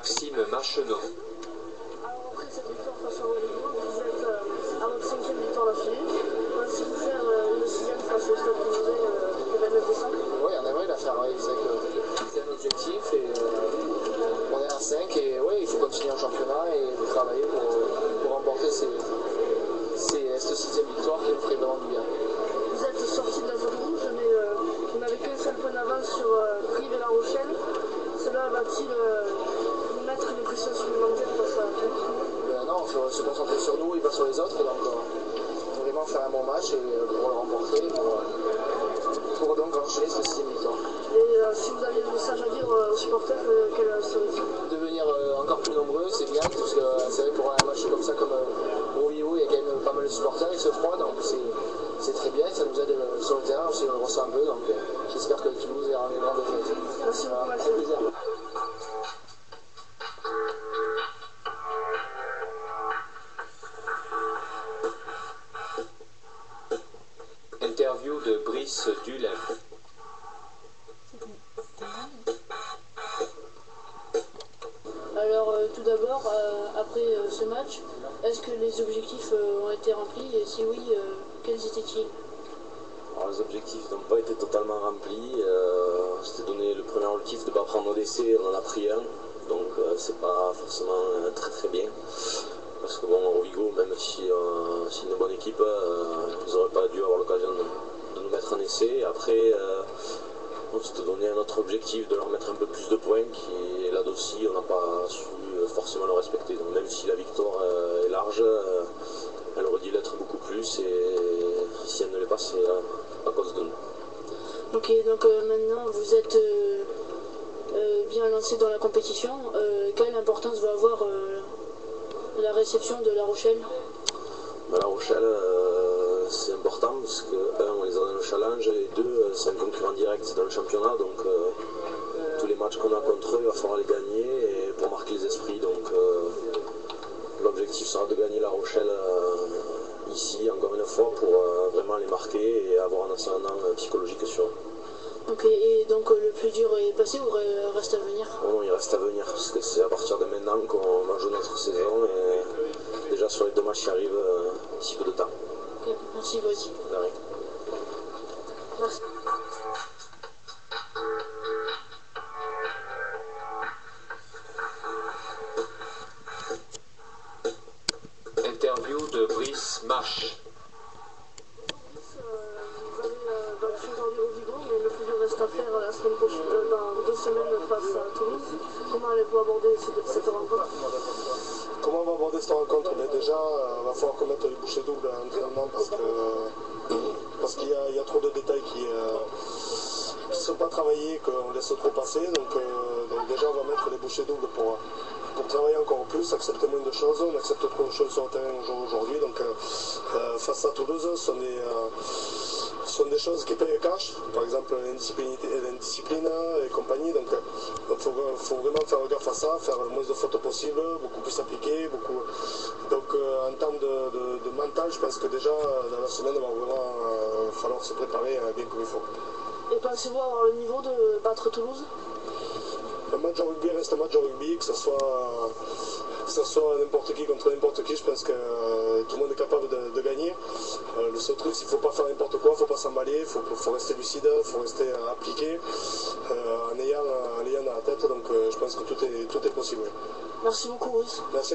Maxime Machenot. Alors après cette victoire face à Rodrigo, vous êtes à votre 5e victoire d'affilée. Pensez-vous faire une 6e face au Stade Toulousain le 29 décembre? Oui, on aimerait la faire, oui, c'est un objectif et on est à 5 et oui, il faut continuer en championnat et travailler pour remporter cette 6e victoire qui nous ferait vraiment du bien. Vous êtes sorti de la zone rouge, mais vous n'avez qu'un seul point d'avance sur Brive et La Rochelle. Cela va-t-il vous mettre une pression supplémentaire face à Toulouse? Non, il faut se concentrer sur nous et pas sur les autres. Et donc, vraiment faire un bon match et pour le remporter, pour donc enchaîner cette 6e victoire. Et si vous aviez un message à dire aux supporters, quel serait-il? Devenir encore plus nombreux, c'est bien, parce que c'est vrai pour un match comme ça, comme au Rio, il y a quand même pas mal de supporters, il se froid, donc c'est très bien, ça nous aide sur le terrain, aussi on le ressent un peu, donc j'espère que Toulouse ira en grande fête. Merci beaucoup, Voilà, Maxime. plaisir. Interview de Brice Dulem. Alors tout d'abord, après ce match, est-ce que les objectifs ont été remplis et si oui, quels étaient-ils? Alors, les objectifs n'ont pas été totalement remplis. C'était donné le premier objectif de ne pas prendre d'essai, on en a pris un, donc c'est pas forcément très bien. Parce que bon, Rovigo, même si c'est une bonne équipe, ils n'auraient pas dû avoir l'occasion de nous mettre un essai. Après, on s'était donné un autre objectif de leur mettre un peu plus de points, et là aussi on n'a pas su forcément le respecter. Donc même si la victoire est large, elle aurait dû l'être beaucoup plus, et si elle ne l'est pas, c'est à cause de nous. Ok, donc maintenant vous êtes bien lancé dans la compétition. Quelle importance va avoir la réception de La Rochelle? La Rochelle, c'est important parce que, on les a dans le challenge, et deux, c'est un concurrent direct dans le championnat, donc tous les matchs qu'on a contre eux, il va falloir les gagner et pour marquer les esprits. Donc l'objectif sera de gagner La Rochelle ici, encore une fois, pour vraiment les marquer et avoir un ascendant psychologique sur eux. Ok, et donc le plus dur est passé ou reste à venir? Oh non, il reste à venir, parce que c'est à partir de maintenant qu'on va jouer notre saison, et déjà sur les deux matchs qui arrivent, d'ici peu de temps. Ok, merci vous aussi. De rien. Merci. Interview de Brice Mach. Vous avez battu aujourd'hui Rovigo, mais le plus dur reste à faire la semaine prochaine, dans 2 semaines face à Toulouse. Comment allez-vous aborder cette rencontre? Comment on va aborder cette rencontre? Déjà, il va falloir qu'on mette les bouchées doubles à l'entraînement parce qu'il y a trop de détails qui ne sont pas travaillés, qu'on laisse trop passer. Donc déjà, on va mettre les bouchées doubles pour travailler encore plus, accepter moins de choses. On accepte trop de choses sur le terrain aujourd'hui. Donc face à Toulouse, ce sont des choses qui payent cash, par exemple l'indiscipline et compagnie. Donc il faut vraiment faire gaffe à ça, faire le moins de fautes possible, beaucoup plus appliqué. Donc en termes de mental, je pense que déjà dans la semaine, il va vraiment falloir se préparer bien comme il faut. Et pensez-vous avoir le niveau de battre Toulouse? Un match de rugby reste un match de rugby, que ce soit n'importe qui contre n'importe qui, je pense que tout le monde est capable de gagner. Le seul truc, c'est qu'il ne faut pas faire n'importe quoi, il ne faut pas s'emballer, il faut rester lucide, il faut rester appliqué, en ayant dans la tête, donc je pense que tout est possible. Merci beaucoup, Brice. Merci.